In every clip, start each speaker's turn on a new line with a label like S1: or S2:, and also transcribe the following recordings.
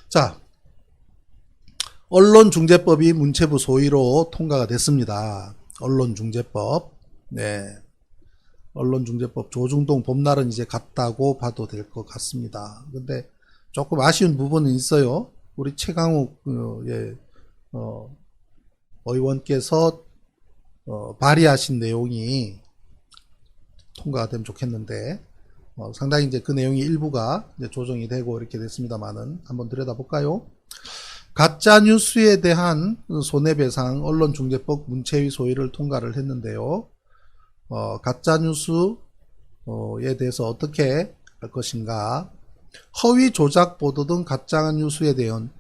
S1: 자, 언론중재법이 문체부 소위로 통과가 됐습니다. 언론중재법. 네. 언론중재법 조중동 봄날은 이제 갔다고 봐도 될 것 같습니다. 근데 조금 아쉬운 부분은 있어요. 우리 최강욱 의원께서 발의하신 내용이 통과가 되면 좋겠는데 상당히 이제 그 내용이 일부가 이제 조정이 되고 이렇게 됐습니다만은 한번 들여다볼까요? 가짜뉴스에 대한 손해배상 언론중재법 문체위 소위를 통과를 했는데요. 가짜뉴스에 대해서 어떻게 할 것인가? 허위 조작 보도 등 가짜뉴스에 대한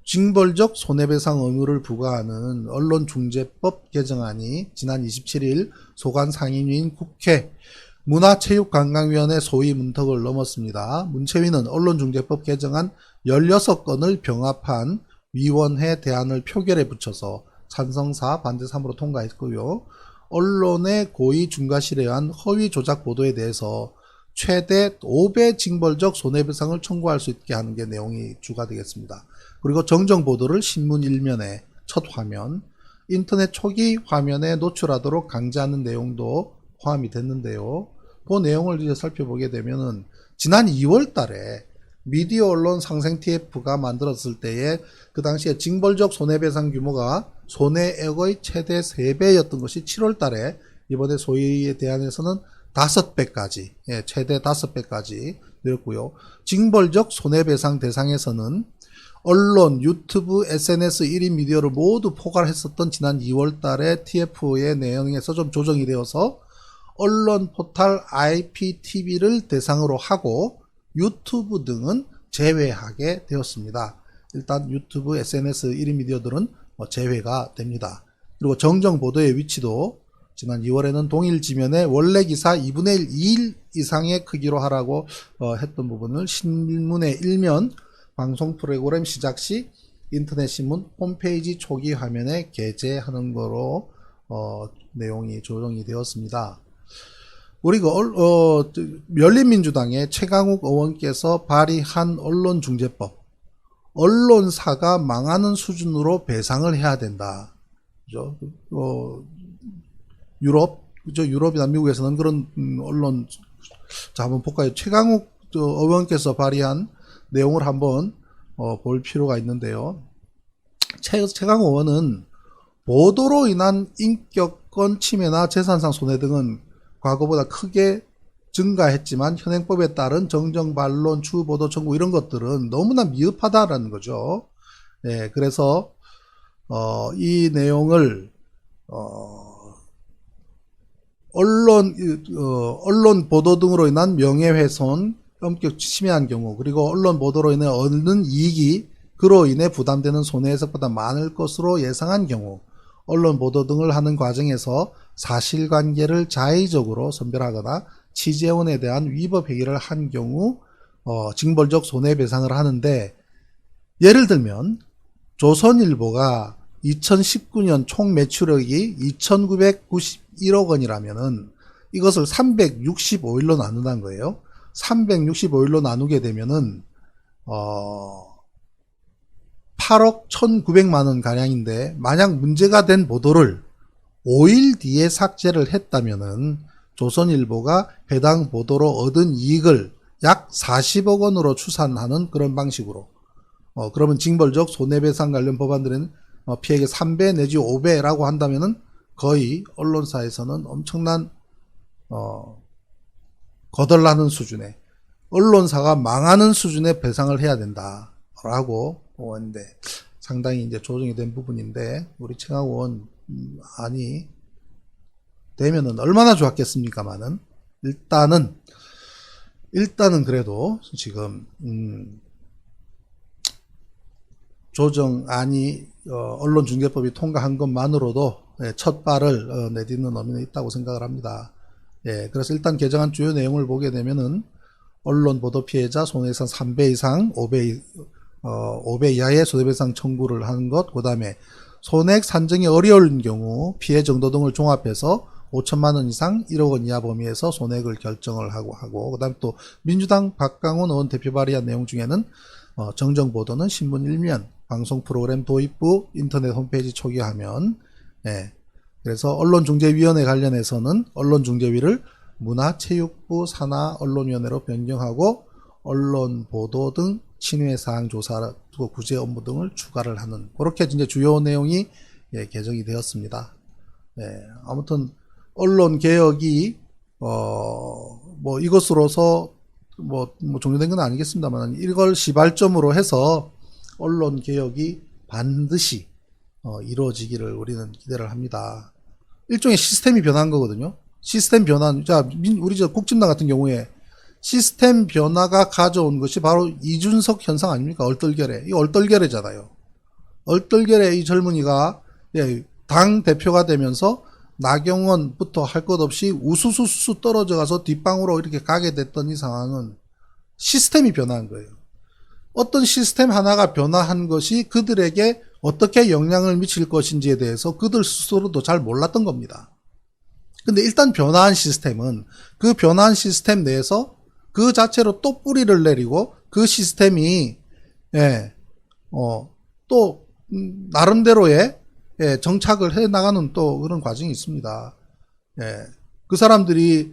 S1: 징벌적 손해배상 의무를 부과하는 언론중재법 개정안이 지난 27일 소관 상임위인 국회 문화체육관광위원회 소위 문턱을 넘었습니다. 문체위는 언론중재법 개정안 16건을 병합한 위원회 대안을 표결에 붙여서 찬성 4, 반대 3으로 통과했고요. 언론의 고의 중과실에 의한 허위 조작 보도에 대해서 최대 5배 징벌적 손해배상을 청구할 수 있게 하는 게 내용이 주가 되겠습니다. 그리고 정정 보도를 신문 일면에 첫 화면, 인터넷 초기 화면에 노출하도록 강제하는 내용도 포함이 됐는데요. 그 내용을 이제 살펴보게 되면은 지난 2월 달에 미디어 언론 상생 TF가 만들었을 때에 그 당시에 징벌적 손해배상 규모가 손해액의 최대 3배였던 것이 7월 달에 이번에 소위에 대안에서는 5배까지, 최대 5배까지 늘었고요. 징벌적 손해배상 대상에서는 언론, 유튜브, SNS 1인 미디어를 모두 포괄했었던 지난 2월 달에 TF의 내용에서 좀 조정이 되어서 언론 포털 IPTV를 대상으로 하고 유튜브 등은 제외하게 되었습니다. 일단 유튜브, SNS 1인 미디어들은 제외가 됩니다. 그리고 정정 보도의 위치도 지난 2월에는 동일 지면에 원래 기사 2분의 1 이상의 크기로 하라고 했던 부분을 신문의 일면, 방송 프로그램 시작 시 인터넷 신문 홈페이지 초기 화면에 게재하는 거로 내용이 조정이 되었습니다. 그리고 열린민주당의 최강욱 의원께서 발의한 언론중재법, 언론사가 망하는 수준으로 배상을 해야 된다. 그죠? 유럽이나 미국에서는 그런 언론, 자, 한번 볼까요? 최강욱 의원께서 발의한 내용을 한번 볼 필요가 있는데요. 최강욱 의원은 보도로 인한 인격권 침해나 재산상 손해 등은 과거보다 크게 증가했지만 현행법에 따른 정정 반론, 추후 보도 청구 이런 것들은 너무나 미흡하다라는 거죠. 네, 그래서 이 내용을 언론 보도 등으로 인한 명예훼손, 엄격 침해한 경우, 그리고 언론 보도로 인해 얻는 이익이 그로 인해 부담되는 손해액보다 많을 것으로 예상한 경우, 언론 보도 등을 하는 과정에서 사실관계를 자의적으로 선별하거나 취재원에 대한 위법 행위를 한 경우 징벌적 손해배상을 하는데, 예를 들면 조선일보가 2019년 총 매출액이 2,991억 원이라면은 이것을 365일로 나눈다는 거예요. 365일로 나누게 되면은 8억 1,900만 원 가량인데, 만약 문제가 된 보도를 5일 뒤에 삭제를 했다면은 조선일보가 해당 보도로 얻은 이익을 약 40억 원으로 추산하는 그런 방식으로, 그러면 징벌적 손해배상 관련 법안들은 피해액의 3배 내지 5배라고 한다면은 거의 언론사에서는 엄청난 거덜나는 수준의, 언론사가 망하는 수준의 배상을 해야 된다라고 했는데, 상당히 이제 조정이 된 부분인데, 우리 최강욱 의원 안이 되면은 얼마나 좋았겠습니까만은, 일단은 그래도 지금 조정안이 언론중재법이 통과한 것만으로도 첫 발을 내딛는 의미는 있다고 생각을 합니다. 예, 그래서 일단 개정안 주요 내용을 보게 되면은 언론 보도 피해자 손해배상 3배 이상 5배 이하의 손해배상 청구를 하는 것, 그 다음에 손해액 산정이 어려운 경우 피해 정도 등을 종합해서 5천만 원 이상 1억 원 이하 범위에서 손해액을 결정을 하고, 그 다음에 또 민주당 박강원 의원 대표 발의한 내용 중에는 정정보도는 신문 일면, 방송 프로그램 도입부, 인터넷 홈페이지 초기 화면. 예. 그래서 언론중재위원회 관련해서는 언론중재위를 문화체육부 산하언론위원회로 변경하고 언론보도 등 친회사항 조사, 구제 업무 등을 추가를 하는 그렇게 이제 주요 내용이 개정이 되었습니다. 아무튼 언론 개혁이 뭐 이것으로서 뭐 종료된 건 아니겠습니다만 이걸 시발점으로 해서 언론 개혁이 반드시 이루어지기를 우리는 기대를 합니다. 일종의 시스템이 변한 거거든요. 시스템 변화. 자, 우리 저 국진당 같은 경우에 시스템 변화가 가져온 것이 바로 이준석 현상 아닙니까? 얼떨결에. 이 얼떨결에잖아요. 얼떨결에 이 젊은이가 당 대표가 되면서 나경원부터 할 것 없이 우수수수 떨어져 가서 뒷방으로 이렇게 가게 됐던 이 상황은 시스템이 변한 거예요. 어떤 시스템 하나가 변화한 것이 그들에게 어떻게 영향을 미칠 것인지에 대해서 그들 스스로도 잘 몰랐던 겁니다. 근데 일단 변화한 시스템은 그 변화한 시스템 내에서 그 자체로 또 뿌리를 내리고 그 시스템이 또 나름대로의 정착을 해 나가는 또 그런 과정이 있습니다. 그 사람들이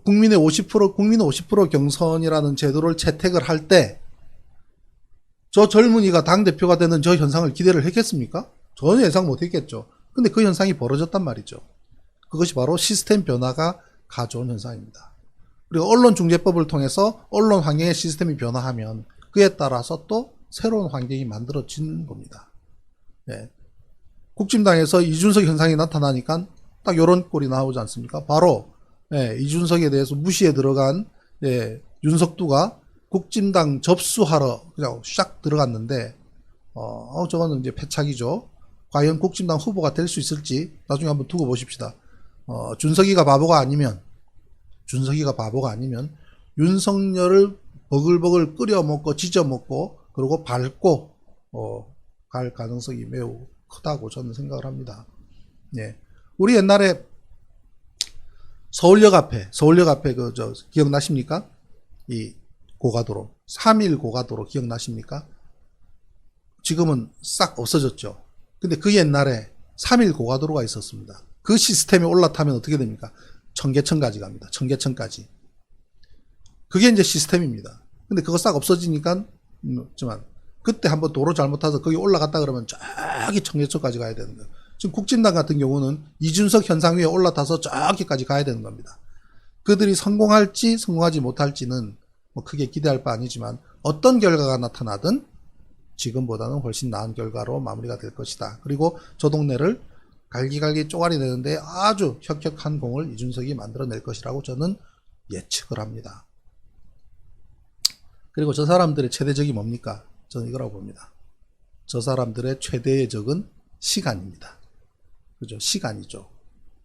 S1: 국민의 50% 경선이라는 제도를 채택을 할 때 저 젊은이가 당대표가 되는 저 현상을 기대를 했겠습니까? 전혀 예상 못 했겠죠. 근데 그 현상이 벌어졌단 말이죠. 그것이 바로 시스템 변화가 가져온 현상입니다. 그리고 언론중재법을 통해서 언론 환경의 시스템이 변화하면 그에 따라서 또 새로운 환경이 만들어지는 겁니다. 국진당에서 이준석 현상이 나타나니까 딱 요런 꼴이 나오지 않습니까? 바로 이준석에 대해서 무시에 들어간 윤석두가 국진당 접수하러 그냥 샥 들어갔는데 저거는 이제 패착이죠. 과연 국진당 후보가 될 수 있을지 나중에 한번 두고 보십시다. 준석이가 바보가 아니면 윤석열을 버글버글 끓여 먹고 지져 먹고 그리고 밟고 갈 가능성이 매우 크다고 저는 생각을 합니다. 우리 옛날에 서울역 앞에 기억나십니까? 이 고가도로 3일 고가도로 기억나십니까? 지금은 싹 없어졌죠. 근데 그 옛날에 3일 고가도로가 있었습니다. 그 시스템에 올라타면 어떻게 됩니까? 청계천까지 갑니다. 청계천까지. 그게 이제 시스템입니다. 근데 그거 싹 없어지니까 그때 한번 도로 잘못 타서 거기 올라갔다 그러면 저기 청계천까지 가야 되는 거예요. 지금 국진당 같은 경우는 이준석 현상 위에 올라타서 저기까지 가야 되는 겁니다. 그들이 성공할지 성공하지 못할지는 뭐 크게 기대할 바 아니지만 어떤 결과가 나타나든 지금보다는 훨씬 나은 결과로 마무리가 될 것이다. 그리고 저 동네를 갈기갈기 쪼가리 내는데 아주 혁혁한 공을 이준석이 만들어낼 것이라고 저는 예측을 합니다. 그리고 저 사람들의 최대 적이 뭡니까? 저는 이거라고 봅니다. 저 사람들의 최대의 적은 시간입니다. 그죠? 시간이죠.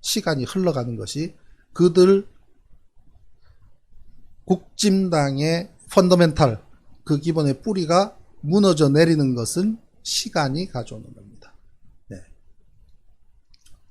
S1: 시간이 흘러가는 것이 그들 국진당의 펀더멘탈 그 기본의 뿌리가 무너져 내리는 것은 시간이 가져오는 겁니다.